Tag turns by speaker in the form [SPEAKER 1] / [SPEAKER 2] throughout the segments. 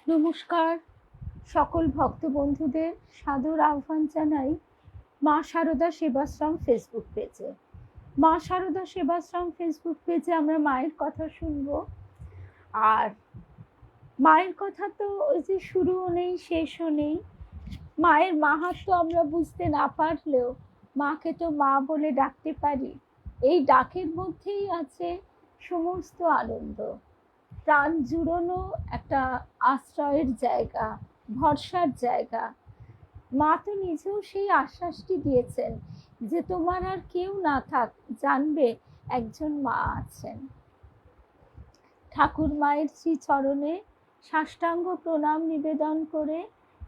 [SPEAKER 1] নমস্কার, সকল ভক্ত বন্ধুদের সাদর আহ্বান জানাই মা শারদা সেবাশ্রম ফেসবুক পেজে। মা শারদা সেবাশ্রম ফেসবুক পেজে আমরা মায়ের কথা শুনবো। আর মায়ের কথা তো ওই যে শুরুও নেই শেষও নেই। মায়ের মাহাত্ম্য আমরা বুঝতে না পারলেও মাকে তো মা বলে ডাকতে পারি। এই ডাকের মধ্যেই আছে সমস্ত আনন্দ, প্রাণ জুড়োনো একটা আশ্রয়ের জায়গা, ভরসার জায়গা। মা তো নিজেও সেই আশ্বাসটি দিয়েছেন যে তোমার আর কেউ না থাক, জানবে একজন মা আছেন। ঠাকুর মায়ের শ্রী চরণে সাষ্টাঙ্গ প্রণাম নিবেদন করে,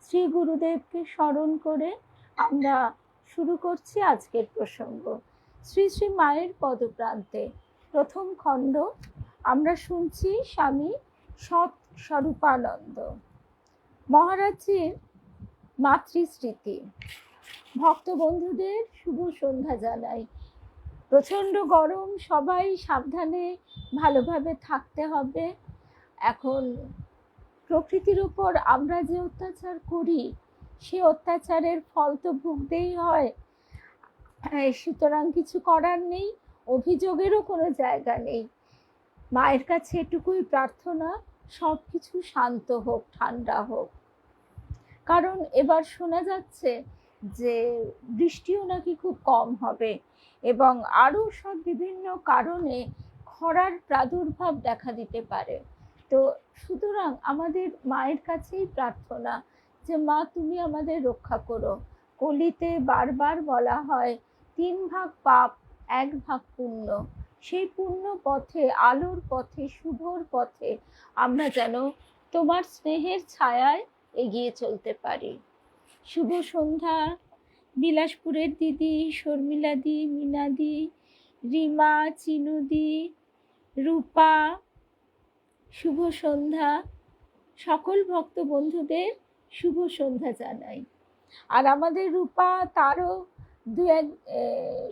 [SPEAKER 1] শ্রী গুরুদেবকে স্মরণ করে আমরা শুরু করছি আজকের প্রসঙ্গ। শ্রী শ্রী মায়ের পদপ্রান্তে প্রথম খণ্ড আমরা শুনছি স্বামী সৎ স্বরূপানন্দ মহারাজের মাতৃস্মৃতি। ভক্ত বন্ধুদের শুভ সন্ধ্যা জানাই। প্রচণ্ড গরম, সবাই সাবধানে ভালোভাবে থাকতে হবে। এখন প্রকৃতির উপর আমরা যে অত্যাচার করি, সে অত্যাচারের ফল তো ভুগতেই হয়। সুতরাং কিছু করার নেই, অভিযোগেরও কোনো জায়গা নেই। মায়ের কাছে এটুকুই প্রার্থনা, সব কিছু শান্ত হোক, ঠান্ডা হোক। কারণ এবার শোনা যাচ্ছে যে বৃষ্টিও নাকি খুব কম হবে এবং আরও সব বিভিন্ন কারণে খরার প্রাদুর্ভাব দেখা দিতে পারে। তো সুতরাং আমাদের মায়ের কাছেই প্রার্থনা যে মা তুমি আমাদের রক্ষা করো। কলিতে বারবার বলা হয় 3 ভাগ পাপ 1 ভাগ পুণ্য। সেই পুণ্য পথে, আলোর পথে, শুভর পথে আমরা যেন তোমার স্নেহের ছায়ায় এগিয়ে চলতে পারি। শুভ সন্ধ্যা। বিলাসপুরের দিদি, শর্মিলাদি, মিনাদি, রিমা, চিনুদি, রূপা, শুভ সন্ধ্যা। সকল ভক্ত বন্ধুদের শুভ সন্ধ্যা জানাই। আর আমাদের রূপা, তারও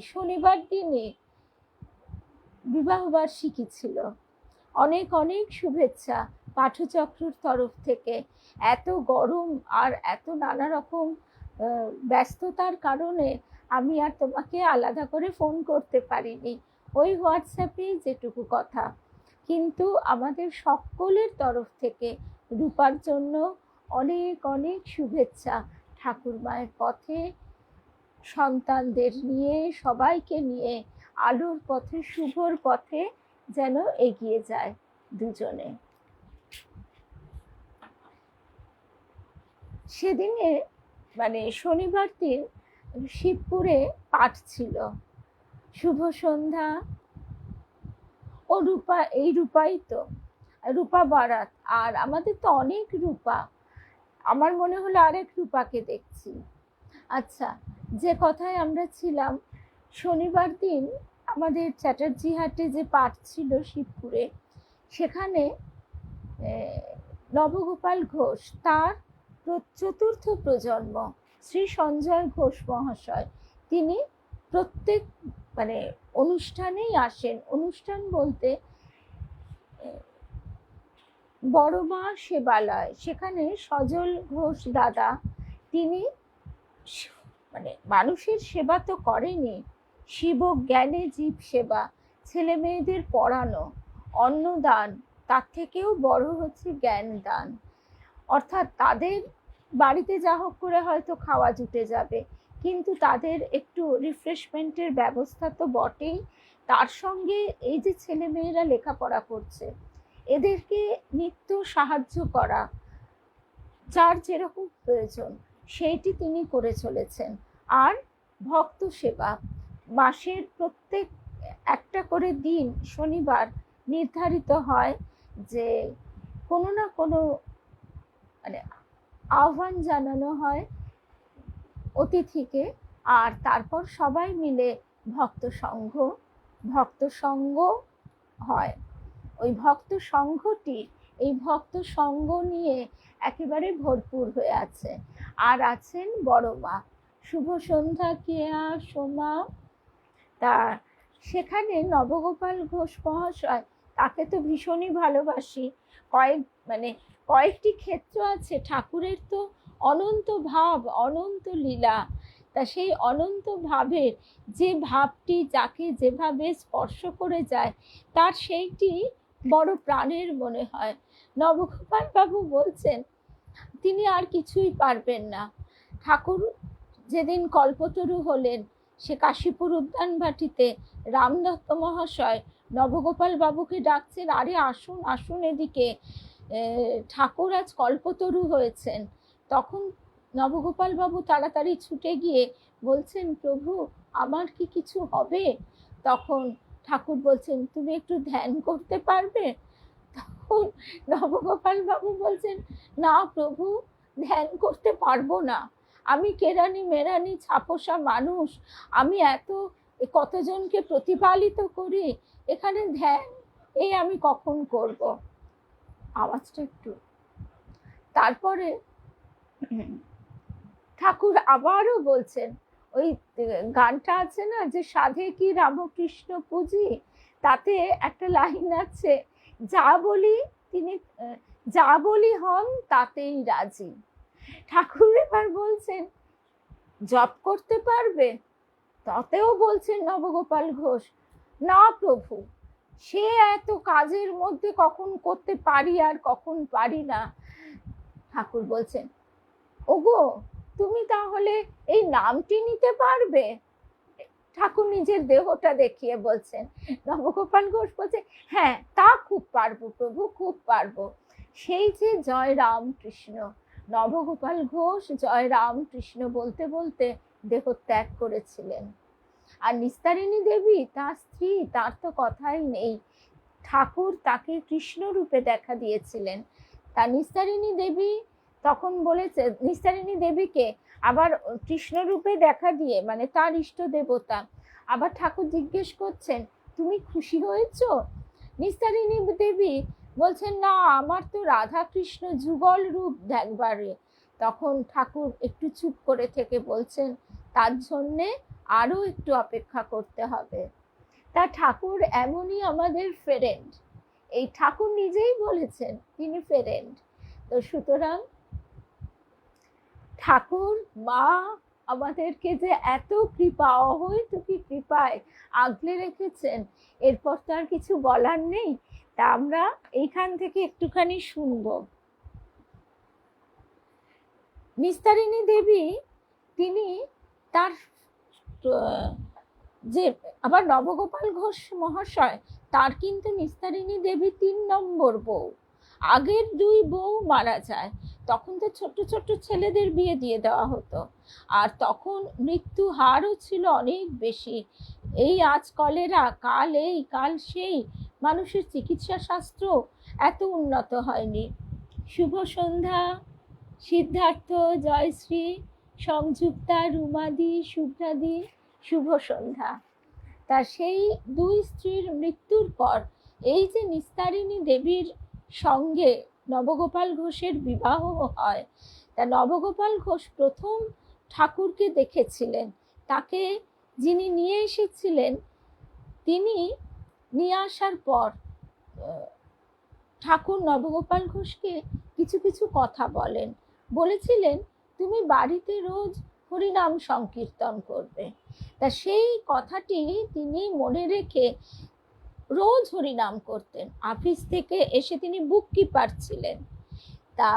[SPEAKER 1] শনিবার দিনে বিবাহবার্ষিকী ছিল। অনেক অনেক শুভেচ্ছা পাঠচক্রর তরফ থেকে। এত গরম আর এত নানা রকম ব্যস্ততার কারণে আমি আর তোমাকে আলাদা করে ফোন করতে পারিনি, ওই হোয়াটসঅ্যাপে যেটুকু কথা। কিন্তু আমাদের সকলের তরফ থেকে রূপার জন্য অনেক অনেক শুভেচ্ছা। ঠাকুর মায়ের পথে সন্তানদের নিয়ে, সবাইকে নিয়ে আলোর পথে, শুভর পথে যেন এগিয়ে যায় দুজনে। সেদিনে মানে শনিবার দিন শিবপুরে পাঠ ছিল। শুভ সন্ধ্যা। ও রূপা, এই রূপাই তো, রূপা বারাত। আর আমাদের তো অনেক রূপা, আমার মনে হলো আরেক রূপাকে দেখছি। আচ্ছা, যে কথায় আমরা ছিলাম, শনিবার দিন আমাদের চ্যাটার্জি হাটে যে পাঠ ছিল শিবপুরে, সেখানে নবগোপাল ঘোষ, তার 4র্থ প্রজন্ম শ্রী সঞ্জয় ঘোষ মহাশয়, তিনি প্রত্যেক অনুষ্ঠানেই আসেন। অনুষ্ঠান বলতে বড় মা সেবালয়, সেখানে সজল ঘোষ দাদা, তিনি মানুষের সেবা তো করেনি, শিব জ্ঞানে জীব সেবা, ছেলে মেয়েদের পড়ানো, অন্নদান, তার থেকেও বড় হচ্ছে জ্ঞান দান। অর্থাৎ তাদের বাড়িতে যা হোক করে হয়তো খাওয়া জুটে যাবে, কিন্তু তাদের একটু রিফ্রেশমেন্টের ব্যবস্থা তো বটেই। তার সঙ্গে এই যে ছেলে মেয়েরা লেখাপড়া করছে, এদেরকে নিত্য সাহায্য করা, যার যেরকম প্রয়োজন সেইটি তিনি করে চলেছেন। আর ভক্ত সেবা, মাসের প্রত্যেক একটা করে দিন শনিবার নির্ধারিত হয় যে কোনো না কোনো আহ্বান জানানো হয় অতিথিকে, আর তারপর সবাই মিলে ভক্ত সঙ্গ হয়। ওই ভক্ত সংঘটি, এই ভক্ত সঙ্গ নিয়ে একেবারে ভরপুর হয়ে আছে। আর আছেন বড় মা। শুভ সন্ধ্যা কেয়া, সোমা। তা সেখানে নবগোপাল ঘোষ মহাশয় তাকে তো ভীষণই ভালোবাসি। কয়েকটি ক্ষেত্র আছে, ঠাকুরের তো অনন্ত ভাব, অনন্ত লীলা। তা সেই অনন্ত ভাবের যে ভাবটি যাকে যেভাবে স্পর্শ করে যায়, তার সেইটি বড় প্রাণের মনে হয়। নবগোপাল বাবু বলছেন তিনি আর কিছুই পারবেন না। ঠাকুর যেদিন কল্পতরু হলেন, সে কাশীপুর উদ্যানবাটিতে রামদত্ত মহাশয় নবগোপাল বাবুকে ডাকছেন, আরে আসুন আসুন এদিকে, ঠাকুর আজ কল্পতরু হয়েছেন। তখন নবগোপাল বাবু তাড়াতাড়ি ছুটে গিয়ে বলছেন, প্রভু আমার কি কিছু হবে? তখন ঠাকুর বলছেন, তুমি একটু ধ্যান করতে পারবে? তখন নবগোপাল বাবু বলছেন, না প্রভু, ধ্যান করতে পারবো না, আমি কেরানি মেরানি ছাপোষা মানুষ, আমি কতজনকে প্রতিপালিত করি, এখানে ধ্যান আমি কখন করব? আওয়াজটা একটু। তারপরে ঠাকুর আবারও বলছেন, ওই গানটা আছে না যে সাধে কি রামকৃষ্ণ পুঁজি, তাতে একটা লাইন আছে, যা বলি হন তাতেই রাজি। ঠাকুর এবার বলছেন, জপ করতে পারবে? তাতেও বলছেন নবগোপাল ঘোষ, না প্রভু, সে এত কাজের মধ্যে কখন করতে পারি আর কখন পারি না। ঠাকুর বলছেন, ওগো তুমি তাহলে এই নামটি নিতে পারবে? ঠাকুর নিজের দেহটা দেখিয়ে বলছেন। নবগোপাল ঘোষ বলছে, হ্যাঁ তা খুব পারবো প্রভু, খুব পারবো। সেই যে জয় রামকৃষ্ণ, নবগোপাল ঘোষ জয় রামকৃষ্ণ বলতে বলতে দেহ ত্যাগ করেছিলেন। আর নিস্তারিণী দেবী তার স্ত্রী, তার তো কথাই নেই, ঠাকুর তাকে কৃষ্ণ রূপে দেখা দিয়েছিলেন। তা নিস্তারিণী দেবী তখন বলেছে, নিস্তারিণী দেবীকে আবার কৃষ্ণ রূপে দেখা দিয়ে, মানে তার ইষ্ট দেবতা, আবার ঠাকুর জিজ্ঞেস করছেন, তুমি খুশি হয়েছো? নিস্তারিণী দেবী বলছেন, না আমার তো রাধা কৃষ্ণ যুগল রূপ দেখবারে। তখন ঠাকুর একটু চুপ করে থেকে বলছেন, তার জন্যে আরো একটু অপেক্ষা করতে হবে। তা ঠাকুর এমনই আমাদের ফ্রেন্ড, এই ঠাকুর নিজেই বলেছেন তিনি ফ্রেন্ড। তো সুতরাং ঠাকুর মা আমাদেরকে যে এত কৃপা, অহৈতুকী কৃপায় আগলে রেখেছেন, এরপর তো আর কিছু বলার নেই। তা আমরা এইখান থেকে একটুখানি শুনব। নিস্তারিণী দেবী তিনি তার যে আবার নবগোপাল ঘোষ মহাশয়, তার কিন্তু নিস্তারিণী দেবী ৩ নম্বর বউ। আগের 2 বউ মারা যায়, তখন তো ছোট ছোট ছেলেদের বিয়ে দিয়ে দেওয়া হতো, আর তখন মৃত্যু হারও ছিল অনেক বেশি। এই আজ কলেরা, কাল এই কাল সেই, মানুষের চিকিৎসা শাস্ত্র এত উন্নত হয়নি। শুভ সন্ধ্যা সিদ্ধার্থ, জয়শ্রী, সংযুক্তা, রুমাদি, শুভ্রাদি, শুভ সন্ধ্যা। তা সেই 2 স্ত্রীর মৃত্যুর পর এই যে নিস্তারিণী দেবীর সঙ্গে নবগোপাল ঘোষের বিবাহ হয়, তা নবগোপাল ঘোষ প্রথম ঠাকুরকে দেখেছিলেন। তাকে যিনি নিয়ে এসেছিলেন, তিনি নিয়ে আসার পর ঠাকুর নবগোপাল ঘোষকে কিছু কিছু কথা বলেছিলেন, তুমি বাড়িতে রোজ হরিনাম সংকীর্তন করবে। তা সেই কথাটি তিনি মনে রেখে রোজ হরিনাম করতেন। অফিস থেকে এসে তিনি বুক কিপার ছিলেন, তা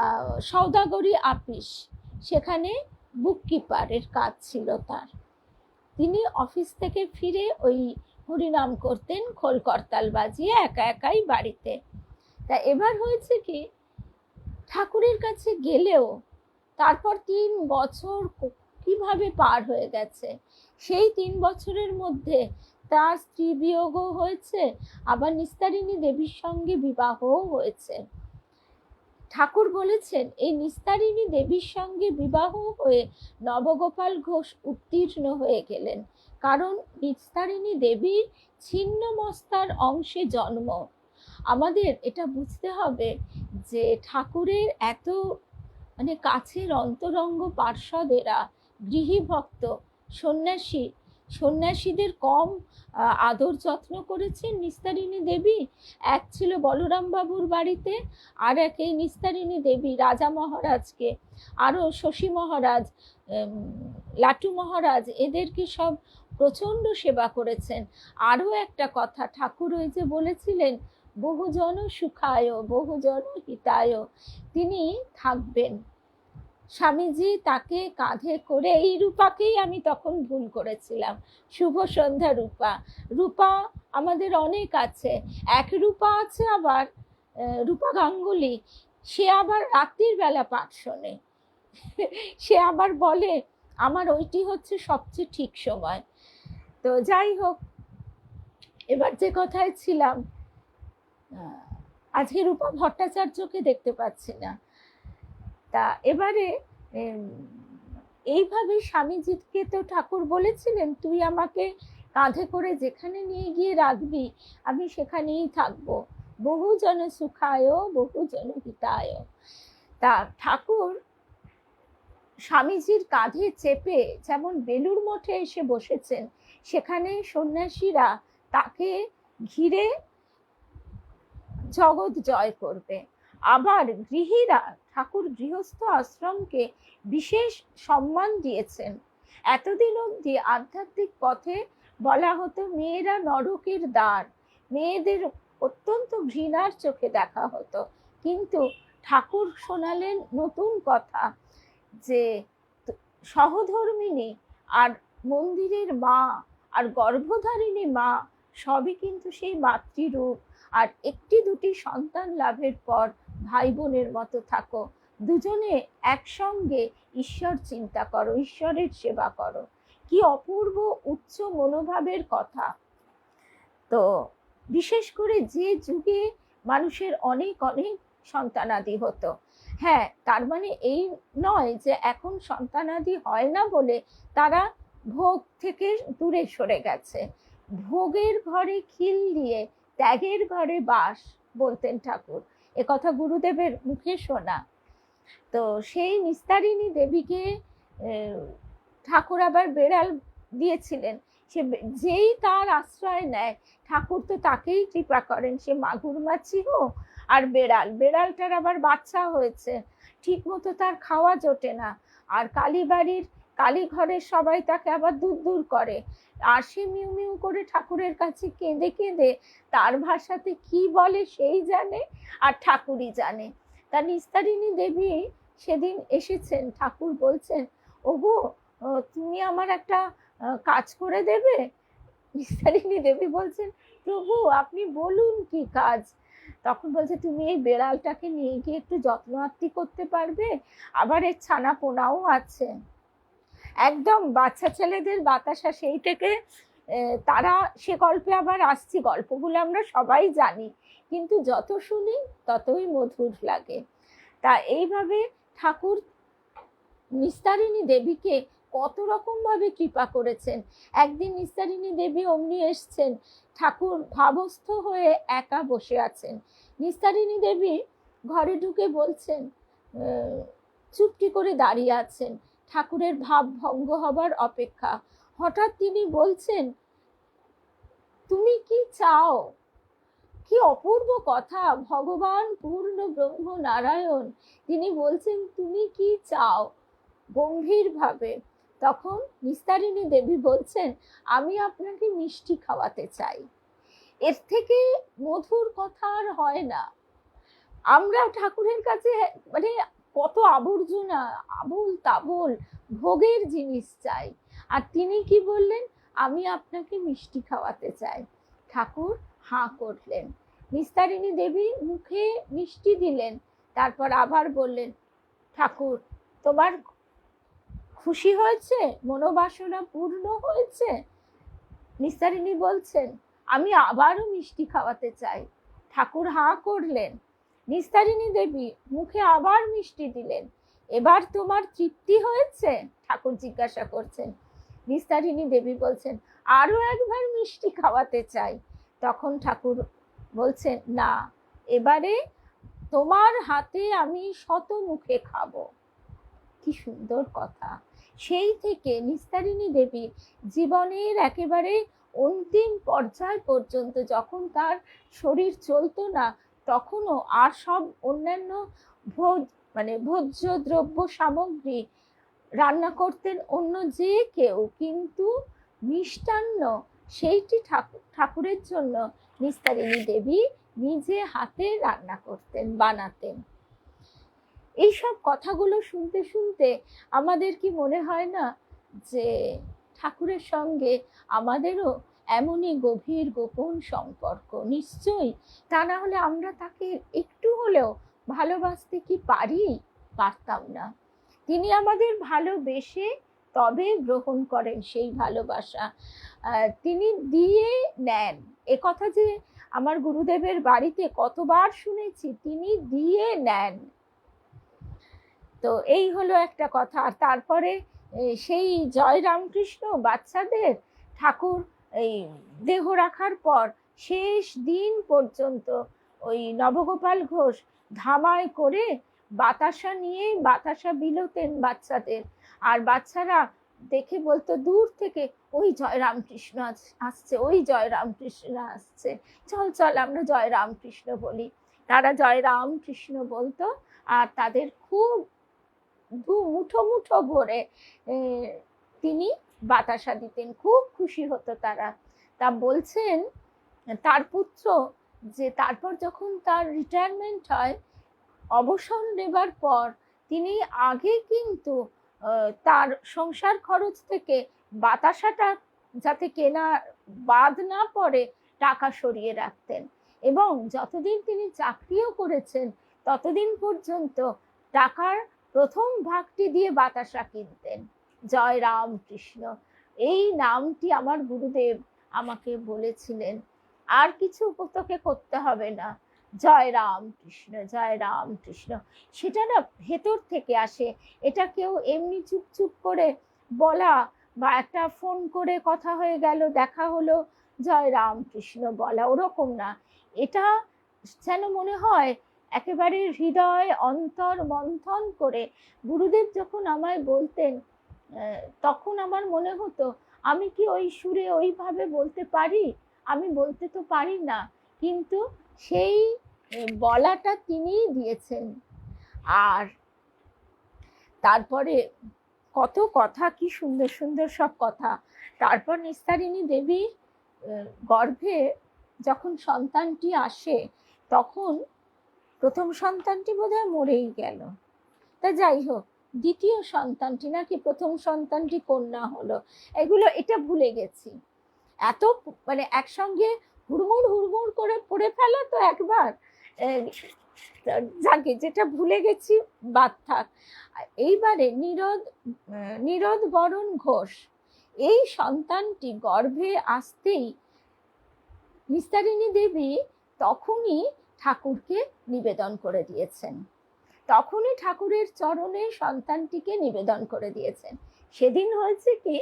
[SPEAKER 1] সওদাগরি আপিস, সেখানে বুক কিপারের কাজ ছিল তার। তিনি অফিস থেকে ফিরে ওই হরিনাম করতেন খোল করতাল বাজিয়ে একা একাই বাড়িতে। তা এবার হয়েছে কি, ঠাকুরের কাছে গেলেও তারপর 3 বছর কিভাবে পার হয়ে গেছে। সেই 3 বছরের মধ্যে তার স্ত্রী বিয়োগও হয়েছে, আবার নিস্তারিণী দেবীর সঙ্গে বিবাহও হয়েছে। ঠাকুর বলেছেন, এই নিস্তারিণী দেবীর সঙ্গে বিবাহ হয়ে নবগোপাল ঘোষ উত্তীর্ণ হয়ে গেলেন, কারণ নিস্তারিণী দেবীর ছিন্নমস্তার অংশে জন্ম। আমাদের এটা বুঝতে হবে যে ঠাকুরের এত কাছের অন্তরঙ্গ পার্ষদেরা, গৃহী ভক্ত, সন্ন্যাসী, সন্ন্যাসীদের কম আদর যত্ন করেছেন নিস্তারিণী দেবী? এক ছিল বলরাম বাবুর বাড়িতে, আর এক এই নিস্তারিণী দেবী রাজা মহারাজকে, আরও শশী মহারাজ, লাটু মহারাজ, এদেরকে সব প্রচণ্ড সেবা করেছেন। আরও একটা কথা, ঠাকুর ওই যে বলেছিলেন বহুজন সুখায় বহুজন হিতায়, তিনি থাকবেন। স্বামীজি তাকে কাঁধে করে, এই রূপাকেই আমি তখন ভুল করেছিলাম, শুভ সন্ধ্যা রূপা। রূপা আমাদের অনেক আছে, এক রূপা আছে আবার রূপা গাঙ্গুলি, সে আবার রাত্রির বেলা পাঠ শোনে। সে আবার বলে আমার ওইটি হচ্ছে সবচেয়ে ঠিক সময়। তো যাই হোক, এবার যে কথায় ছিলাম, আজকে রূপা ভট্টাচার্যকে দেখতে পাচ্ছি না। তা এবারে এইভাবে স্বামীজিকে তো ঠাকুর বলেছিলেন তুই আমাকে কাঁধে করে যেখানে নিয়ে গিয়ে রাখবি আমি সেখানেই থাকবো, বহুজন সুখায় বহুজন হিতায়। তা ঠাকুর স্বামীজির কাঁধে চেপে যেমন বেলুড় মঠে এসে বসেছেন, সেখানে সন্ন্যাসীরা তাকে ঘিরে জগৎ জয় করবে। আবার গৃহীরা, ঠাকুর গৃহস্থ আশ্রমকে বিশেষ সম্মান দিয়েছেন। এতদিন অবধি আধ্যাত্মিক পথে বলা হতো মেয়েরা নরকের দ্বার, মেয়েদের অত্যন্ত ঘৃণার চোখে দেখা হতো, কিন্তু ঠাকুর শোনালেন নতুন কথা, যে সহধর্মিণী আর মন্দিরের মা আর গর্ভধারিণী মা সবই কিন্তু সেই মাতৃরূপ। আর একটি দুটি সন্তান লাভের পর ভাই বোনের মতো থাকো, দুজনে একসঙ্গে ঈশ্বর চিন্তা করো, ঈশ্বরের সেবা করো। কি অপূর্ব উচ্চ মনোভাবের কথা। তো বিশেষ করে যে যুগে মানুষের অনেক অনেক সন্তানাদি হতো, হ্যাঁ তার মানে এই নয় যে এখন সন্তানাদি হয় না বলে তারা ভোগ থেকে দূরে সরে গেছে। ভোগের ঘরে খিল দিয়ে ত্যাগের ঘরে বাস বলতেন ঠাকুর, এ কথা গুরুদেবের মুখে শোনা। তো সেই নিস্তারিণী দেবীকে ঠাকুর আবার বেড়াল দিয়েছিলেন, সে যেই তার আশ্রয় নেয় ঠাকুর তো তাকেই কৃপা করেন, সে মাগুর মাছি হোক আর বেড়াল। বেড়ালটার আবার বাচ্চা হয়েছে, ঠিক মতো তার খাওয়া জোটে না, আর কালীবাড়ির কালী ঘরের সবাই তাকে আবার দূর দূর করে, আর সে মিউ মিউ করে ঠাকুরের কাছে কেঁদে কেঁদে তার ভাষাতে কি বলে সেই জানে আর ঠাকুরই জানে। তা নিস্তারিণী দেবী সেদিন এসেছেন, ঠাকুর বলছেন ওগো তুমি আমার একটা কাজ করে দেবে? নিস্তারিণী দেবী বলছেন প্রভু আপনি বলুন কি কাজ। তখন বলছে তুমি এই বেড়ালটাকে নিয়ে গিয়ে একটু যত্ন আত্তি করতে পারবে, আবার এর ছানা পোনাও আছে। একদম বাচ্চা ছেলেদের বাতাসা, সেই থেকে তারা সে গল্পে আবার আসছি, গল্পগুলো আমরা সবাই জানি কিন্তু যত শুনি ততই মধুর লাগে। তা এইভাবে ঠাকুর নিস্তারিণী দেবীকে কত রকম ভাবে কৃপা করেছেন। একদিন নিস্তারিণী দেবী অমনি এসছেন, ঠাকুর ভাবস্থ হয়ে একা বসে আছেন। নিস্তারিণী দেবী ঘরে ঢুকে বলছেন, চুপটি করে দাঁড়িয়ে আছেন, ঠাকুরের ভাব ভঙ্গ হবার অপেক্ষা। হঠাৎ তিনি বলছেন তুমি কি চাও? কি অপূর্ব কথা, ভগবান পূর্ণ ব্রহ্ম নারায়ণ তিনি বলছেন তুমি কি চাও, গম্ভীর ভাবে। তখন নিস্তারিণী দেবী বলছেন আমি আপনাকে মিষ্টি খাওয়াতে চাই। এর থেকে মধুর কথা আর হয় না। আমরা ঠাকুরের কাছে মানে কত আবর্জনা, আবুল তাবুল ভোগের জিনিস চাই, আর তিনি কি বললেন আমি আপনাকে মিষ্টি খাওয়াতে চাই। ঠাকুর হাঁ করলেন, নিস্তারিণী দেবী মুখে মিষ্টি দিলেন, তারপর আবার বললেন ঠাকুর তোমার খুশি হয়েছে, মনোবাসনা পূর্ণ হয়েছে? নিস্তারিণী বলছেন আমি আবারও মিষ্টি খাওয়াতে চাই। ঠাকুর হাঁ করলেন, নিস্তারিণী দেবী মুখে আবার মিষ্টি দিলেন। এবার তোমার তৃপ্তি হয়েছে? ঠাকুর জিজ্ঞাসা করছেন। নিস্তারিণী দেবী বলছেন আরো একবার মিষ্টি খাওয়াতে চাই। তখন ঠাকুর বলছেন না, এবারে তোমার হাতে আমি শত মুখে খাবো। কি সুন্দর কথা। সেই থেকে নিস্তারিণী দেবী জীবনের একেবারে অন্তিম পর্যায় পর্যন্ত, যখন তার শরীর চলতো না, তখনও আর সব অন্যান্য ভোজ্য দ্রব্য সামগ্রী রান্না করতেন অন্য যে কেউ, কিন্তু মিষ্টান্ন সেইটি ঠাকুরের জন্য নিস্তারিণী দেবী নিজে হাতে রান্না করতেন, বানাতেন। এইসব কথাগুলো শুনতে শুনতে আমাদের কি মনে হয় না যে ঠাকুরের সঙ্গে আমাদেরও এমনই গভীর গোপন সম্পর্ক? নিশ্চয়ই, তা না হলে আমরা তাকে একটু হলেও ভালোবাসতে কি পারতাম না। তিনি আমাদের ভালোবেসে তবে গ্রহণ করেন সেই ভালোবাসা, তিনি দিয়ে নেন। এ কথা যে আমার গুরুদেবের বাড়িতে কতবার শুনেছি, তিনি দিয়ে নেন। তো এই হলো একটা কথা। আর তারপরে সেই জয় রামকৃষ্ণ বাচ্চাদের ঠাকুর এই দেহ রাখার পর শেষ দিন পর্যন্ত ওই নবগোপাল ঘোষ ধামায় করে বাতাসা নিয়ে বাতাসা বিলোতেন বাচ্চাদের, আর বাচ্চারা দেখে বলতো দূর থেকে, ওই জয় রামকৃষ্ণ আসছে, ওই জয় রামকৃষ্ণ আসছে, চল চল আমরা জয় রামকৃষ্ণ বলি। তারা জয় রামকৃষ্ণ বলতো, আর তাদের খুব মুঠো মুঠো ভরে তিনি বাতাসা দিতেন, খুব খুশি হতো তারা। তা বলছেন তার পুত্র যে তারপর যখন তার রিটায়ারমেন্ট হয়, অবসর নেবার পর তিনি আগে কিন্তু তার সংসার খরচ থেকে বাতাসাটা যাতে কেনা বাদ না পড়ে টাকা সরিয়ে রাখতেন, এবং যতদিন তিনি চাকরিও করেছেন ততদিন পর্যন্ত টাকার প্রথম ভাগটি দিয়ে বাতাসা কিনতেন। জয় রামকৃষ্ণ, এই নামটি আমার গুরুদেব আমাকে বলেছিলেন, আর কিছু তোকে করতে হবে না, জয় রামকৃষ্ণ, জয় রামকৃষ্ণ। সেটা না ভেতর থেকে আসে, এটা কেউ এমনি চুপ চুপ করে বলা বা একটা ফোন করে কথা হয়ে গেল, দেখা হলো, জয় রামকৃষ্ণ বলা, ওরকম না। এটা যেন মনে হয় একেবারে হৃদয় অন্তর মন্থন করে গুরুদেব যখন আমায় বলতেন, তখন আমার মনে হতো আমি কি ওই সুরে ওইভাবে বলতে পারি? আমি বলতে তো পারি না, কিন্তু সেই বলাটা তিনিই দিয়েছেন। আর তারপরে কত কথা, কি সুন্দর সুন্দর সব কথা। তারপর নিস্তারিণী দেবী গর্ভে যখন সন্তানটি আসে, তখন প্রথম সন্তানটি বোধহয় মরেই গেল, তা যাই হোক, দ্বিতীয় সন্তানটি নাকি প্রথম সন্তানটি কন্যা হলো, এটা ভুলে গেছি। এত একসঙ্গে হুড়মুড় করে পড়ে ফেলা তো একবার, যাকে যেটা ভুলে গেছি বাদ থাক। এইবারে নীরদ বরণ ঘোষ, এই সন্তানটি গর্ভে আসতেই নিস্তারিণী দেবী তখনই ঠাকুরকে নিবেদন করে দিয়েছেন, তখনই ঠাকুরের চরণে সন্তানটিকে নিবেদন করে দিয়েছেন। সেদিন হয়েছে কি,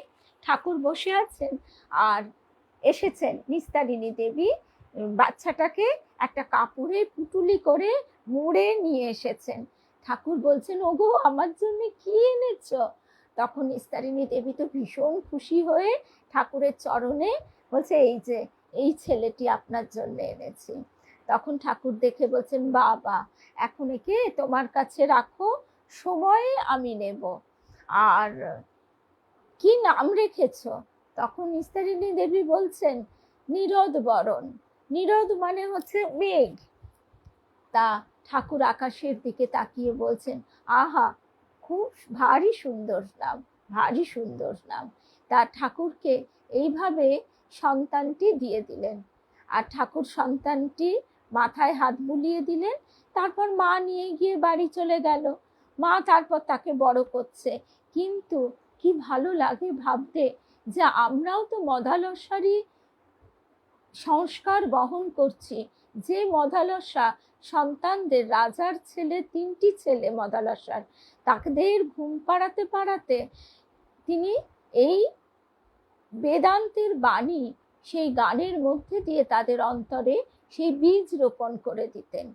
[SPEAKER 1] ঠাকুর বসে আছেন আর এসেছেন নিস্তারিণী দেবী, বাচ্চাটাকে একটা কাপড়ে পুটুলি করে মুড়ে নিয়ে এসেছেন। ঠাকুর বলছেন, ওগো আমার জন্য কি এনেছ? তখন নিস্তারিণী দেবী তো ভীষণ খুশি হয়ে ঠাকুরের চরণে বলছে, এই যে এই ছেলেটি আপনার জন্য এনেছি। তখন ঠাকুর দেখে বলছেন, বাবা এখন একে তোমার কাছে রাখো, সময়ে আমি নেব। আর কি নাম রেখেছ? তখন নিস্তারিণী দেবী বলছেন, নীরদ বরণ। নীরদ মানে হচ্ছে মেঘ। তা ঠাকুর আকাশের দিকে তাকিয়ে বলছেন, আহা, খুব ভারী সুন্দর নাম, ভারী সুন্দর নাম। তা ঠাকুরকে এইভাবে সন্তানটি দিয়ে দিলেন, আর ঠাকুর সন্তানটি মাথায় হাত বুলিয়ে দিলেন। তারপর মা নিয়ে গিয়ে বাড়ি চলে গেল। মা তারপর তাকে বড় করছে। কিন্তু কি ভালো লাগে ভাবতে যে আমরাও তো মদালসারই সংস্কার বহন করছি। যে মদালসা সন্তানদের, রাজার ছেলে, 3টি ছেলে মদালসার, তাদের ঘুম পাড়াতে পাড়াতে তিনি এই বেদান্তের বাণী সেই গানের মধ্যে দিয়ে তাদের অন্তরে সেই বীজ রোপণ করে দিতেন।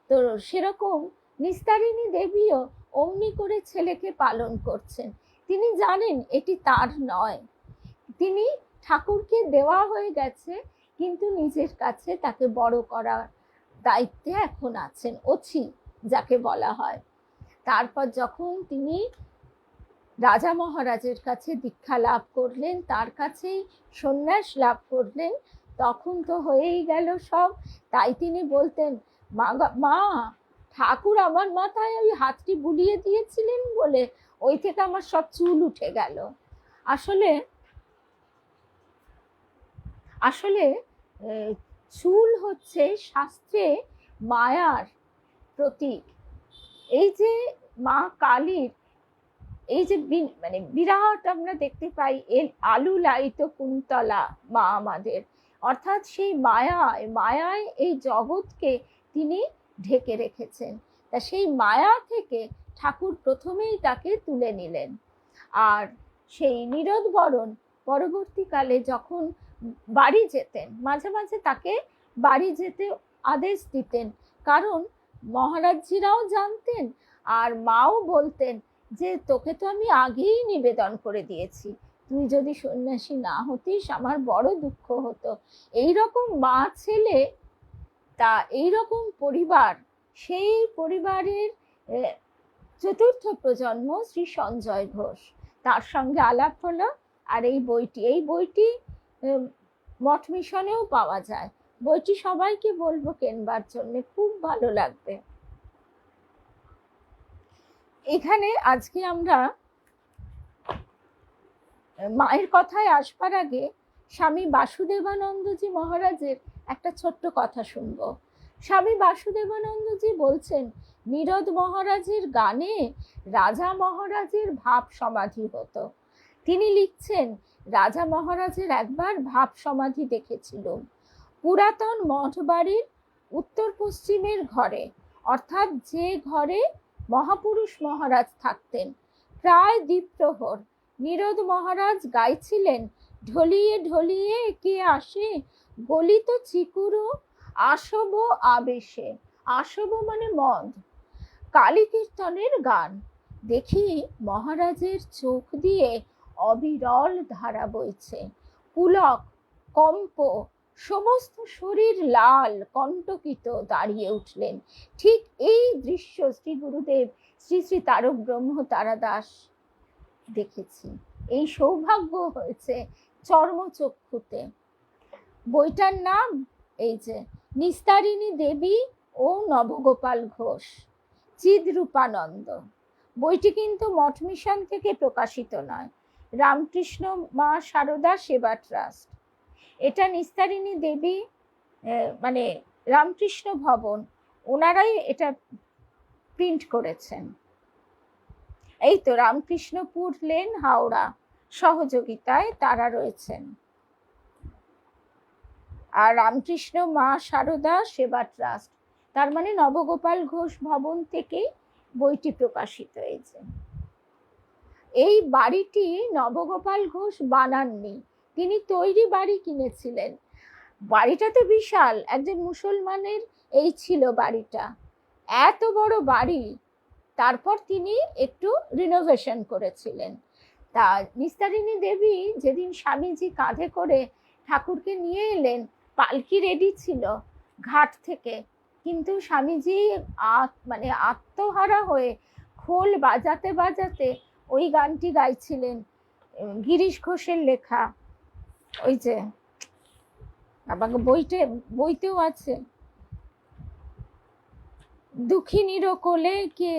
[SPEAKER 1] তো সেরকম নিস্তারিণী দেবীও অমনি করে ছেলেকে পালন করছেন। তিনি জানেন এটি তার নয়, তিনি ঠাকুরকে দেওয়া হয়ে গেছে, কিন্তু নিজের কাছে তাকে বড় করার দায়িত্বে এখন আছেন, অছি যাকে বলা হয়। তারপর যখন তিনি রাজা মহারাজের কাছে দীক্ষা লাভ করলেন, তার কাছেই সন্ন্যাস লাভ করলেন, তখন তো হয়েই গেল সব। তাই তিনি বলতেন, মা ঠাকুর আমার মাথায় ওই হাতটি বুলিয়ে দিয়েছিলেন বলে ওই থেকে আমার সব চুল উঠে গেল। আসলে আসলে চুল হচ্ছে শাস্ত্রে মায়ার প্রতীক। এই যে মা কালীর এই যে মানে বিরাট আমরা দেখতে পাই এর আলু লাইত কুন্তলা মা আমাদের, অর্থাৎ সেই মায়ায় এই জগৎকে তিনি ঢেকে রেখেছেন। তা সেই মায়া থেকে ঠাকুর প্রথমেই তাকে তুলে নিলেন। আর সেই নিরোধবরণ পরবর্তীকালে যখন বাড়ি যেতেন, মাঝে মাঝে তাকে বাড়ি যেতে আদেশ দিতেন, কারণ মহারাজজিরাও জানতেন আর মাও বলতেন যে তোকে তো আমি আগেই নিবেদন করে দিয়েছি, তুই যদি সন্ন্যাসী না হতিস আমার বড় দুঃখ হতো। এইরকম মা ছেলে, তা এইরকম পরিবার, সেই পরিবারের চতুর্থ প্রজন্ম শ্রী সঞ্জয় ঘোষ, তার সঙ্গে আলাপ হলো। আর এই বইটি মঠ মিশনেও পাওয়া যায়। বইটি সবাইকে বলবো কেনবার জন্য, খুব ভালো লাগবে। এখানে আজকে আমরা মায়ের কথায় আসবার আগে স্বামী বাসুদেবানন্দজি মহারাজের একটা ছোট্ট কথা শুনব। স্বামী বাসুদেবানন্দজি বলছেন, নিরোধ মহারাজের গানে রাজা মহারাজের ভাব সমাধি হতো। তিনি লিখছেন, রাজা মহারাজের একবার ভাব সমাধি দেখেছিল পুরাতন মঠ বাড়ির উত্তর পশ্চিমের ঘরে, অর্থাৎ যে ঘরে মহাপুরুষ মহারাজ থাকতেন। প্রায় দ্বীপ্রহর নিরোধ মহারাজ গাইছিলেন, ঢলিয়ে ঢলিয়ে কে আসে গলিত চিকুরো আসব আবেশে। আসব মানে মদ, কালী কীর্তনের গান। দেখি মহারাজের চোখ দিয়ে অবিরল ধারা বইছে, পুলক কম্প, সমস্ত শরীর লাল কণ্টকিত, দাঁড়িয়ে উঠলেন। ঠিক এই দৃশ্য শ্রী গুরুদেব শ্রী শ্রী তারক ব্রহ্ম তারাদাস দেখেছি, এই সৌভাগ্য হয়েছে চর্মচক্ষুতে। বইটার নাম এই যে নিস্তারিণী দেবী ও নবগোপাল ঘোষ, চিদ্রূপানন্দ। বইটি কিন্তু মঠ মিশন থেকে প্রকাশিত নয়, রামকৃষ্ণ মা সারদা সেবা ট্রাস্ট। এটা নিস্তারিণী দেবী মানে রামকৃষ্ণ ভবন, ওনারাই এটা প্রিন্ট করেছেন। এই তো রামকৃষ্ণপুর লেন, হাওড়া, সহযোগিতায় তারা রয়েছেন। আর রামকৃষ্ণ মা সারদা সেবা ট্রাস্ট, তার মানে নবগোপাল ঘোষ ভবন থেকে বইটি প্রকাশিত হয়েছে। এই বাড়িটি নবগোপাল ঘোষ বানাননি, তিনি তৈরি বাড়ি কিনেছিলেন। বাড়িটা তো বিশাল, একজন মুসলমানের এই ছিল বাড়িটা, এত বড় বাড়ি। তারপর তিনি একটু রিনোভেশন করেছিলেন। তা নিস্তারিণী দেবী যেদিন স্বামীজি কাঁধে করে ঠাকুরকে নিয়ে এলেন, পালকি রেডি ছিল ঘাট থেকে, কিন্তু স্বামীজি মানে আত্মহারা হয়ে খোল বাজাতে বাজাতে ওই গানটি গাইছিলেন, গিরিশ ঘোষের লেখা। ওই যে আমাকে বইতেও আছে, দুঃখিনীরও কোলে কে,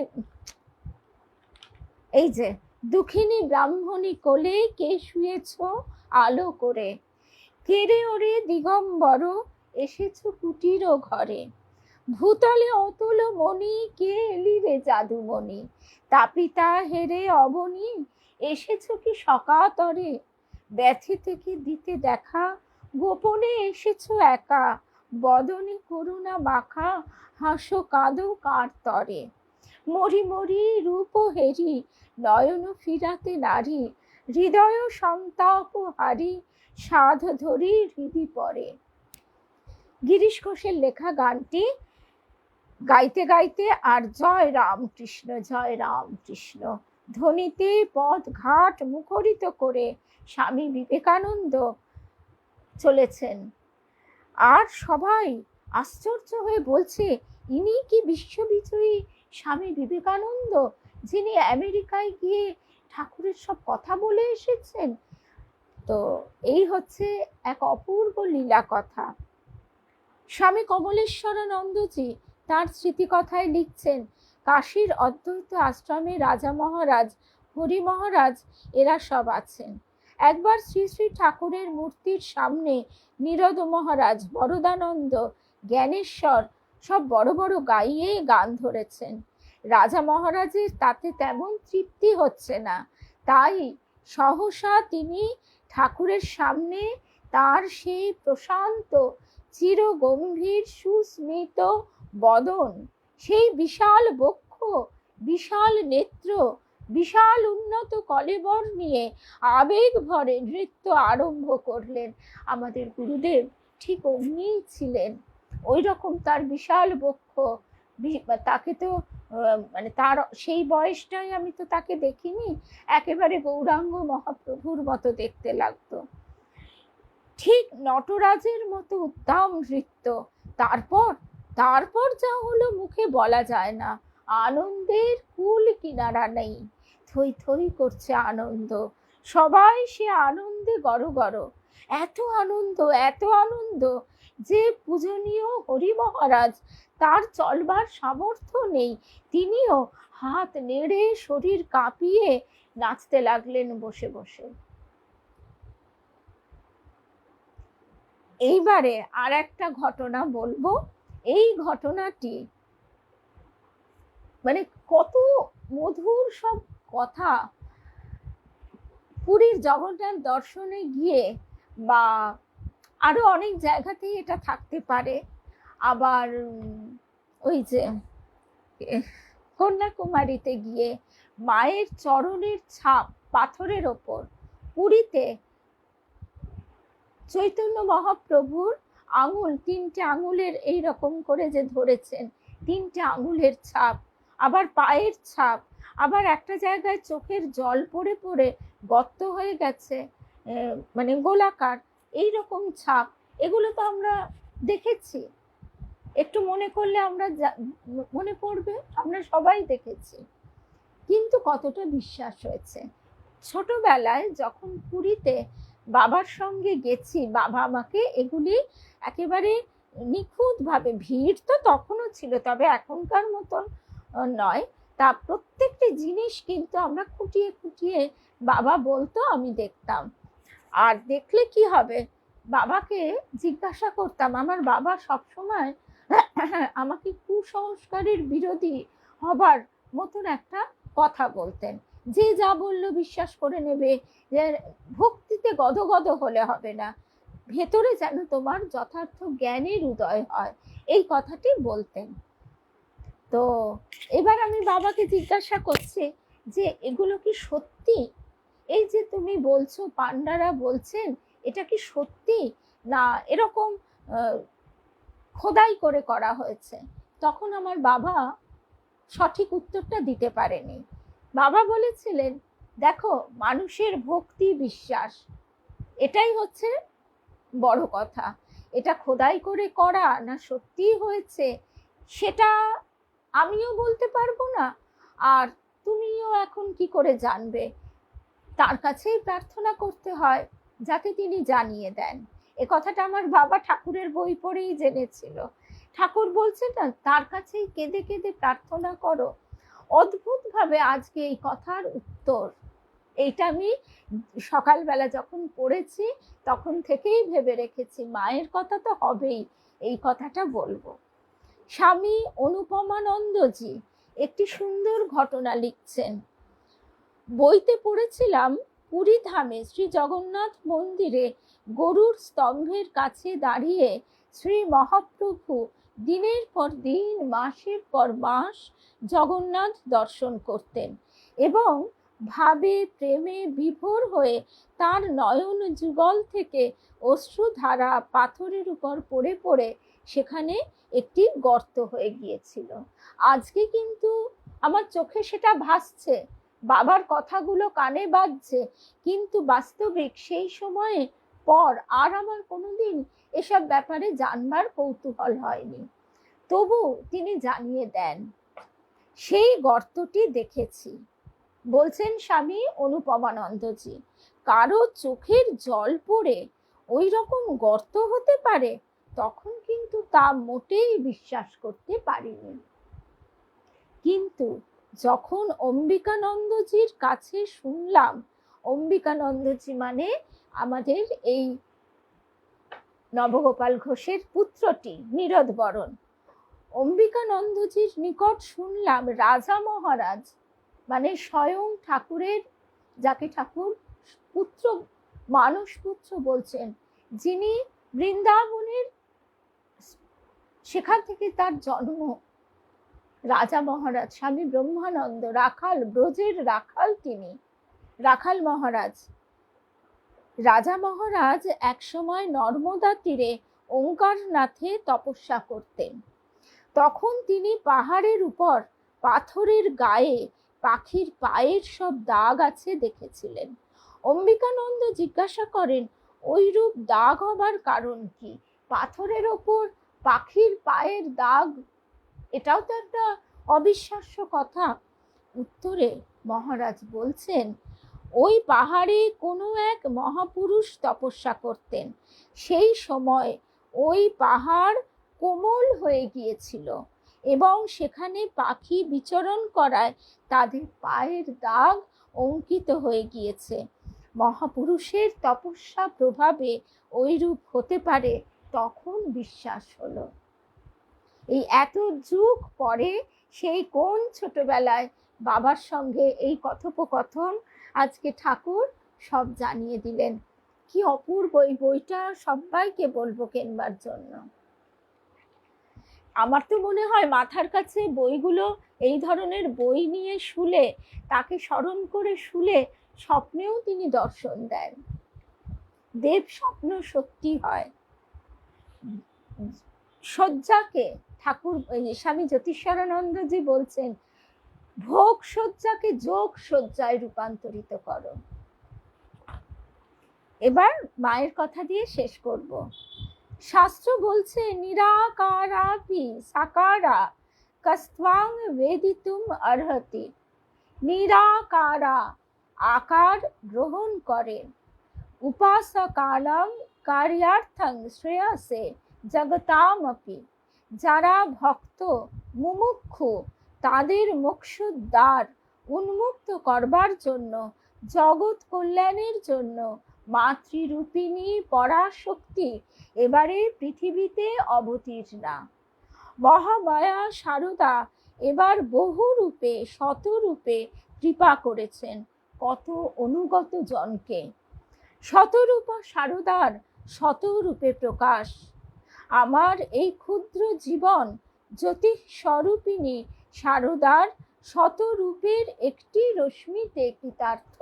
[SPEAKER 1] এই যে দুঃখিনী ব্রাহ্মণী কোলে কে শুয়েছ আলো করে, কেড়ে ওরে দিগম্বর এসেছ কুটির ঘরে, ভূতলে অতুল মণি কে এলি রে জাদুমণি, তাপিতা হেরে অবনী এসেছ কি সকাতরে, ব্যথে থেকে দিতে দেখা গোপনে এসেছ একা, বদনে করুণা মাখা হাসো কাঁদো কার তরে, মরি মরি রূপ হেরি নয়ন ফিরাতে নারী, হৃদয় সন্তাপ হারি সাধ ধরি হৃদি পরে। গিরিশ ঘোষের লেখা গানটি গাইতে গাইতে আর জয় রামকৃষ্ণ ধ্বনিতে পথ ঘাট মুখরিত করে স্বামী বিবেকানন্দ চলেছেন। আর সবাই আশ্চর্য হয়ে বলছে, ইনি কি বিশ্ববিজয়ী স্বামী বিবেকানন্দ, যিনি আমেরিকায় গিয়ে ঠাকুরের সব কথা বলে এসেছেন। তো এই হচ্ছে এক অপূর্ব লীলা কথা। স্বামী কমলেশ্বরানন্দজি তার স্মৃতিকথায় লিখছেন, কাশীর অদ্বৈত আশ্রমে রাজা মহারাজ, হরি মহারাজ এরা সব আছেন। একবার শ্রী শ্রী ঠাকুরের মূর্তির সামনে নীরদ মহারাজ, বরদানন্দ, জ্ঞানেশ্বর সব বড় বড় গাইয়ে গান ধরেছেন। রাজা মহারাজের তাতে তেমন তৃপ্তি হচ্ছে না, তাই সহসা তিনি ঠাকুরের সামনে তার সেই প্রশান্ত চিরগম্ভীর সুস্মিত বদন, সেই বিশাল বক্ষ, বিশাল নেত্র, বিশাল উন্নত কলেবর নিয়ে আবেগ ভরে নৃত্য আরম্ভ করলেন। আমাদের গুরুদেব ঠিক অমনি ছিলেন, ওই রকম তার বিশাল বক্ষ। তাকে তো মানে তার সেই বয়সটাই আমি তো তাকে দেখিনি, একেবারে গৌরাঙ্গ মহাপ্রভুর মতো দেখতে লাগতো, ঠিক নটরাজের মতো উদ্দাম নৃত্য। তারপর যা হলো মুখে বলা যায় না। আনন্দের কুল কিনারা নেই, থই থই করছে আনন্দ, সবাই সে আনন্দে গড়গড়। এত আনন্দ যে পূজনীয় হরি মহারাজ, তার চলবার সামর্থ্য নেই, তিনিও হাত নেড়ে শরীর কাঁপিয়ে নাচতে লাগলেন বসে বসে। এইবারে আর একটা ঘটনা বলবো। এই ঘটনাটি মানে কত মধুর সব কথা। পুরীর জগন্নাথ দর্শনে গিয়ে বা আরো অনেক জায়গাতেই এটা থাকতে পারে। আবার ওই যে কন্যাকুমারীতে গিয়ে মায়ের চরণের ছাপ পাথরের ওপর, পুরীতে চৈতন্য মহাপ্রভুর আঙুল, তিনটে আঙুলের এইরকম করে যে ধরেছেন, তিনটে আঙুলের ছাপ, আবার পায়ের ছাপ, আবার একটা জায়গায় চোখের জল পড়ে পড়ে গর্ত হয়ে গেছে, মানে গোলাকার এইরকম ছাপ, এগুলো তো আমরা দেখেছি। একটু মনে করলে আমরা মনে পড়বে, আমরা সবাই দেখেছি। কিন্তু কতটা বিশ্বাস হয়েছে। ছোটবেলায় যখন পুরীতে বাবার সঙ্গে গেছি, বাবা আমাকে এগুলি একেবারে নিখুঁতভাবে, ভিড় তো তখনও ছিল, তবে এখনকার মতন নয়, তা প্রত্যেকটি জিনিস কিন্তু আমরা খুঁটিয়ে খুঁটিয়ে বাবা বলতো, আমি দেখতাম। আর দেখলে কি হবে, বাবাকে জিজ্ঞাসা করতাম। আমার বাবা সবসময় আমাকে কুসংস্কারের বিরোধী হবার মতন একটা কথা বলতেন, যে যা বললো বিশ্বাস করে নেবে, যে ভক্তিতে গদগদ হলে হবে না, ভেতরে যেন তোমার যথার্থ জ্ঞানের উদয় হয়, এই কথাটি বলতেন। তো এবার আমি বাবাকে জিজ্ঞাসা করছি যে এগুলো কি সত্যি, এই যে তুমি বলছো পান্ডারা বলছেন, এটা কি সত্যি না এরকম খোদাই করে করা হয়েছে? তখন আমার বাবা সঠিক উত্তরটা দিতে পারেনি। বাবা বলেছিলেন, দেখো, মানুষের ভক্তি বিশ্বাস এটাই হচ্ছে বড় কথা, এটা খোদাই করে করা না সত্যি হয়েছে সেটা আমিও বলতে পারবো না, আর তুমিও এখন কি করে জানবে? তার কাছেই প্রার্থনা করতে হয় যাতে তিনি জানিয়ে দেন। এ কথাটা আমার বাবা ঠাকুরের বই পড়েই জেনেছিল। ঠাকুর বলছে না, তার কাছেই কেঁদে কেঁদে প্রার্থনা করো। অদ্ভুতভাবে আজকে এই কথার উত্তর, এইটা আমি সকালবেলা যখন পড়েছি তখন থেকেই ভেবে রেখেছি, মায়ের কথা তো হবেই, এই কথাটা বলবো। স্বামী অনুপমানন্দজি একটি সুন্দর ঘটনা লিখছেন। বইতে পড়েছিলাম, পুরী ধামে শ্রী জগন্নাথ মন্দিরে গরুর স্তম্ভের কাছে দাঁড়িয়ে শ্রী মহাপ্রভু দিনের পর দিন, মাসের পর মাস জগন্নাথ দর্শন করতেন এবং ভাবে প্রেমে বিভোর হয়ে তার নয়ন যুগল থেকে অশ্রুধারা পাথরের উপর পড়ে পড়ে সেখানে একটি গর্ত হয়ে গিয়েছিল। আজকে কিন্তু আমার চোখে সেটা ভাসছে, বাবার কথাগুলো কানে বাজছে, কিন্তু বাস্তবিক সেই সময়ে পর আর আমার কোনোদিন এসব ব্যাপারে জানবার কৌতূহল হয়নি। তবু তিনি জানিয়ে দেন, সেই গর্তটি দেখেছি। বলছেন স্বামী অনুপমানন্দজি, কারো চোখের জল পড়ে ওই রকম গর্ত হতে পারে, তখন কিন্তু তা মোটেই বিশ্বাস করতে পারিনি। কিন্তু যখন অম্বিকানন্দজির কাছে শুনলাম, অম্বিকানন্দজি মানে আমাদের এই নবগোপাল ঘোষের পুত্রটি নীরদ বরণ, অম্বিকানন্দজির নিকট শুনলাম রাজা মহারাজ মানে স্বয়ং ঠাকুরের, যাকে ঠাকুর পুত্র মানস পুত্র বলছেন, যিনি বৃন্দাবনের, সেখান থেকে তার জন্ম, রাজা মহারাজ স্বামী ব্রহ্মানন্দ, রাখাল, ব্রজের রাখাল, তিনি রাখাল মহারাজ। রাজা মহারাজ একসময় নর্মদা তীরে ওঙ্কারনাথে তপস্যা করতেন। তখন তিনি পাহাড়ের উপর পাথরের গায়ে পাখির পায়ের সব দাগ আছে দেখেছিলেন। অম্বিকানন্দ জিজ্ঞাসা করেন, ওইরূপ দাগ হবার কারণ কি? পাথরের ওপর পাখির পায়ের দাগ, এটাও তো একটা অবিশ্বাস্য কথা। উত্তরে মহারাজ বলছেন, ওই পাহাড়ে কোনো এক মহাপুরুষ তপস্যা করতেন। সেই সময় ওই পাহাড় কোমল হয়ে গিয়েছিল এবং সেখানে পাখি বিচরণ করায় তাদের পায়ের দাগ অঙ্কিত হয়ে গিয়েছে। মহাপুরুষের তপস্যা প্রভাবে ওই রূপ হতে পারে, তখন বিশ্বাস হলো। এই এত যুগ পরে সেই কোন ছোটবেলায় বাবার সঙ্গে এই কথোপকথন আজকে ঠাকুর সব জানিয়ে দিলেন। কি অপূর্ব এই বইটা, সবাইকে বলবো কেনবার জন্য। আমার তো মনে হয় মাথার কাছে বইগুলো, এই ধরনের বই নিয়ে শুলে, তাকে স্মরণ করে শুলে স্বপ্নেও তিনি দর্শন দেন। দেব স্বপ্ন সত্যি হয়। শয্যাকে ঠাকুর স্বামী জ্যোতিষ্বরানন্দজি বলছেন, ভোগ শয্যাকে যোগ শয্যায় রূপান্তরিত করো। এবার মায়ের কথা দিয়ে শেষ করব। শাস্ত্র বলছে, নিরাকারাপি সাকারা কস্ত্বাং বেদিতুম অর্হতি। নিরাকারা আকার গ্রহণ করেন উপাসকানাং কার্যার্থং শ্রেয়সে জগতামপি। যারা ভক্ত মুমুক্ষু, তাদের মোক্ষদ্বার উন্মুক্ত করবার জন্য, জগৎ কল্যাণের জন্য মাতৃরূপিণী পরাশক্তি এবারে পৃথিবীতে অবতীর্ণা। মহামায়া শারদা এবার বহু রূপে, শতরূপে কৃপা করেছেন কত অনুগত জনকে। শতরূপা শারদার শতরূপে প্রকাশ। আমার এই ক্ষুদ্র জীবন জ্যোতিষ স্বরূপিণী শারদার শতরূপের একটি রশ্মিতে কৃতার্থ,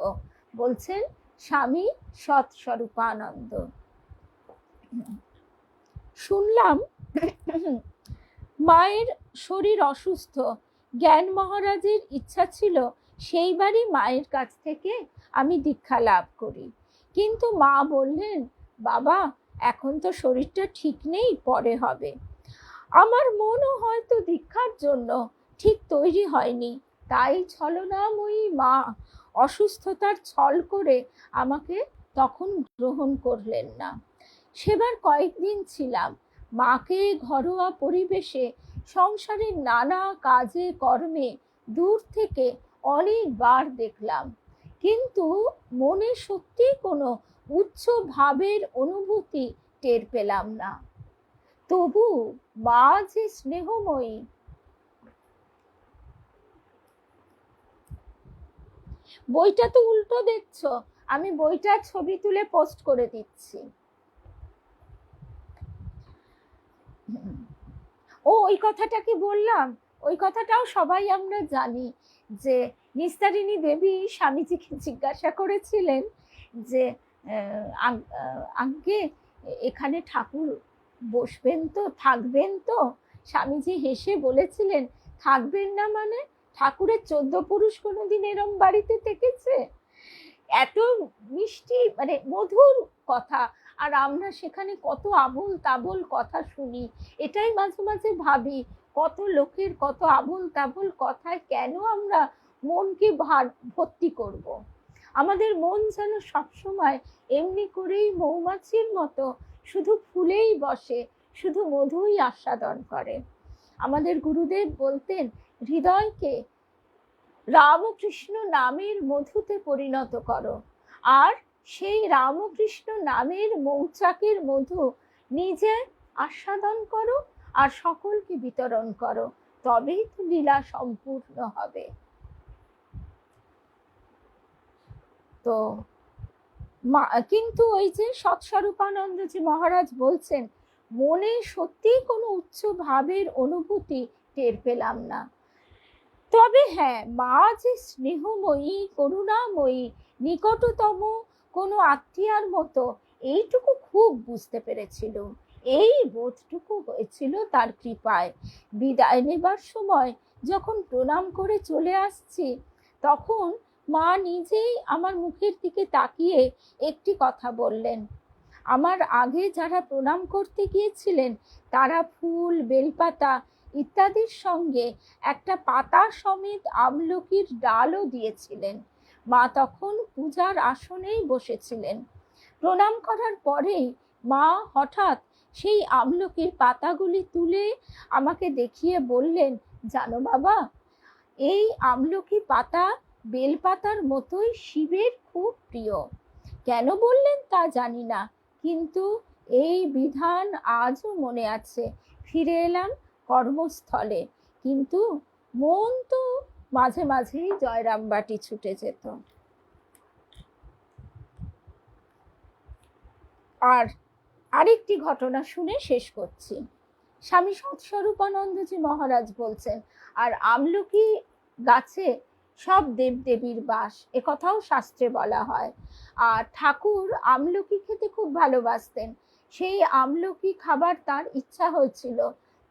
[SPEAKER 1] বলছেন স্বামী সৎস্বরূপানন্দ। শুনলাম মায়ের শরীর অসুস্থ। জ্ঞান মহারাজের ইচ্ছা ছিল সেইবারই মায়ের কাছ থেকে আমি দীক্ষা লাভ করি, কিন্তু মা বললেন, বাবা এখন তো শরীরটা ঠিক নেই, পরে হবে। আমার মনও হয়তো দীক্ষার জন্য ঠিক তৈরি হয়নি, তাই ছলনাময়ী মা অসুস্থতার ছল করে আমাকে তখন গ্রহণ করলেন না। সেবার কয়েকদিন ছিলাম। মাকে ঘরোয়া পরিবেশে সংসারের নানা কাজে কর্মে দূর থেকে অনেকবার দেখলাম, কিন্তু মনে সত্যি কোনো উচ্চ ভাবের অনুভূতি টের পেলাম না। তবু মা যে স্নেহময়ী। বইটা তো উল্টো দেখছো, আমি বইটার ছবি তুলে পোস্ট করে দিচ্ছি। ওই কথাটা কি বললাম, ওই কথাটাও সবাই আমরা জানি যে নিস্তারিণী দেবী স্বামীজিকে জিজ্ঞাসা করেছিলেন যে আগে এখানে ঠাকুর বসবেন তো, থাকবেন তো? স্বামীজি হেসে বলেছিলেন, থাকবেন না মানে? ঠাকুরের 14 পুরুষ কোনোদিন এরম বাড়িতে থেকেছে? এত মিষ্টি মানে মধুর কথা, আর আমরা সেখানে কত আবোল তাবোল কথা শুনি। এটাই মাঝে মাঝে ভাবি, কত লোকের কত আবোল তাবোল কথায় কেন আমরা মনকে ভর্তি করব। আমাদের মন যেন সবসময় এমনি করেই মৌমাছির মতো শুধু ফুলেই বসে, শুধু মধুই আস্বাদন করে। আমাদের গুরুদেব বলতেন, হৃদয়কে রামকৃষ্ণ নামের মধুতে পরিণত করো, আর সেই রামকৃষ্ণ নামের মৌচাকের মধু নিজে আস্বাদন করো আর সকলকে বিতরণ করো, তবেই তো লীলা সম্পূর্ণ হবে। তো কিন্তু ওই যে সৎস্বরূপানন্দজি মহারাজ বলছেন, মনে সত্যি কোনো উচ্চ ভাবের অনুভূতি টের পেলাম না। তবে হ্যাঁ, মা যে স্নেহময়ী, করুণাময়ী, নিকটতম কোনো আত্মীয়ার মতো, এইটুকু খুব বুঝতে পেরেছিল। এই বোধটুকু হয়েছিল তার কৃপায়। বিদায় নেবার সময় যখন প্রণাম করে চলে আসছি, তখন মা নিজেই আমার মুখের দিকে তাকিয়ে একটি কথা বললেন। আমার আগে যারা প্রণাম করতে গিয়েছিলেন, তারা ফুল, বেলপাতা ইত্যাদির সঙ্গে একটা পাতা সমেত আমলকির ডালও দিয়েছিলেন। মা তখন পূজার আসনেই বসেছিলেন। প্রণাম করার পরেই মা হঠাৎ সেই আমলকির পাতাগুলি তুলে আমাকে দেখিয়ে বললেন, জানো বাবা, এই আমলকি পাতা বেলপাতার মতোই শিবের খুব প্রিয়। কেন বললেন তা জানি না, কিন্তু এই বিধান আজও মনে আছে। ফিরে এলাম কর্মস্থলে, কিন্তু মন তো মাঝে মাঝেই জয়রামবাটি ছুটে যেত। আর আরেকটি ঘটনা শুনে শেষ করছি। স্বামী সৎস্বরূপানন্দজি মহারাজ বলছেন, আর আমলকি গাছে সব দেবদেবীর বাস, একথাও শাস্ত্রে বলা হয়। আর ঠাকুর আমলকি খেতে খুব ভালোবাসতেন। সেই আমলকি খাবার তার ইচ্ছা হয়েছিল,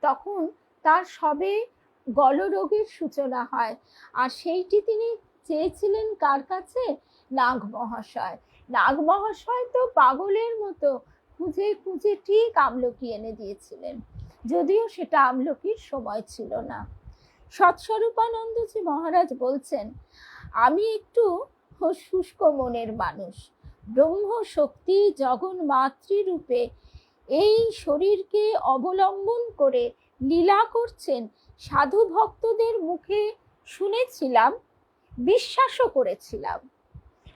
[SPEAKER 1] তখন তার সবে গলরোগের সূচনা হয়, আর সেইটি তিনি চেয়েছিলেন কার কাছে? নাগ মহাশয়। নাগ মহাশয় তো পাগলের মতো খুঁজে খুঁজে ঠিক আমলকি এনে দিয়েছিলেন, যদিও সেটা আমলকির সময় ছিল না। সৎস্বরূপানন্দজি মহারাজ বলছেন, আমি একটু শুষ্ক মনের মানুষ। ব্রহ্ম শক্তি জগন মাতৃরূপে এই শরীরকে অবলম্বন করে লীলা করছেন, সাধু ভক্তদের মুখে শুনেছিলাম, বিশ্বাসও করেছিলাম।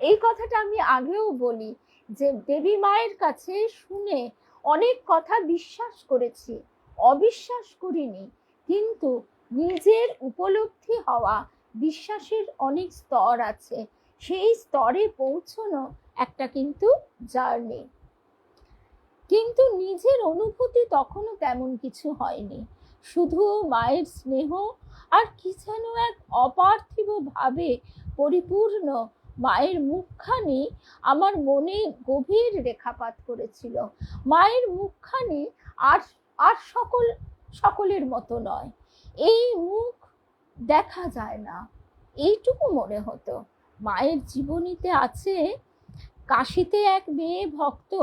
[SPEAKER 1] এই কথাটা আমি আগেও বলি যে দেবী মায়ের কাছে শুনে অনেক কথা বিশ্বাস করেছি, অবিশ্বাস করিনি। কিন্তু নিজের উপলব্ধি হওয়া বিশ্বাসের অনেক স্তর আছে, সেই স্তরে পৌঁছানো একটা কিন্তু জার্নি। কিন্তু নিজের অনুভূতি তখনও তেমন কিছু হয়নি, শুধু মায়ের স্নেহ আর কি যেন এক অপার্থিব ভাবে পরিপূর্ণ মায়ের মুখখানি আমার মনে গভীর রেখাপাত করেছিল। মায়ের মুখখানি আর আর সকলের মতো নয়, এই মুখ দেখা যায় না, এইটুকু মনে হতো। মায়ের জীবনীতে আছে, কাশিতে এক মেয়ে ভক্ত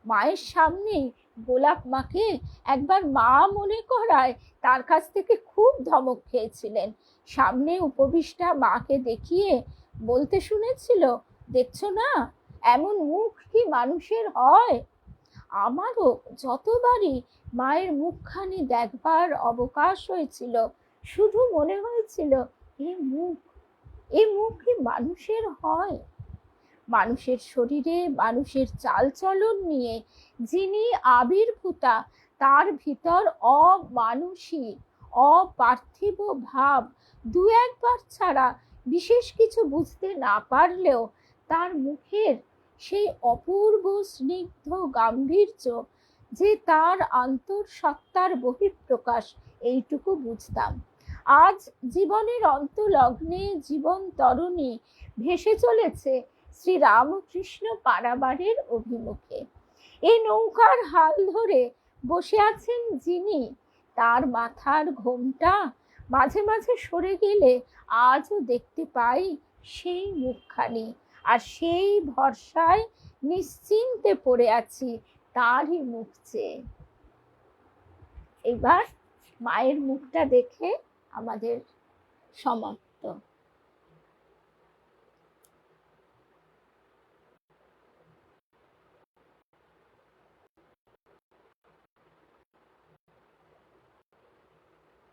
[SPEAKER 1] মায়ের সামনে গোলাপ মাকে একবার মা মনে করায় তার কাছ থেকে খুব ধমক খেয়েছিলেন। সামনে উপবিষ্টা মাকে দেখিয়ে বলতে শুনেছিল, দেখছো না, এমন মুখ কি মানুষের হয়? আমারও যতবারই মায়ের মুখখানি দেখবার অবকাশ হয়েছিল, শুধু মনে হয়েছিল, এই মুখ কি মানুষের হয়? মানুষের শরীরে মানুষের চালচলন নিয়ে যিনি আবির্ভূতা, তার ভিতর অমানুষী অপার্থিব ভাব দু একবার ছাড়া বিশেষ কিছু বুঝতে না পারলেও তার মুখের সেই অপূর্ব স্নিগ্ধ গাম্ভীর্য যে তার আন্তঃসত্ত্বার বহিঃপ্রকাশ, এইটুকু বুঝতাম। আজ জীবনের অন্তলগ্নে জীবন তরণী ভেসে চলেছে শ্রী রামকৃষ্ণ পারাবারের অভিমুখে। এই নৌকার হাল ধরে বসে আছেন যিনি, তার মাথার ঘোমটা মাঝে মাঝে সরে গেলে আজও দেখতে পাই সেই মুখখানি, আর সেই ভরসায় নিশ্চিন্তে পড়ে আছি তারই মুখ চেয়ে। এবার মায়ের মুখটা দেখে আমাদের সমাপ্ত।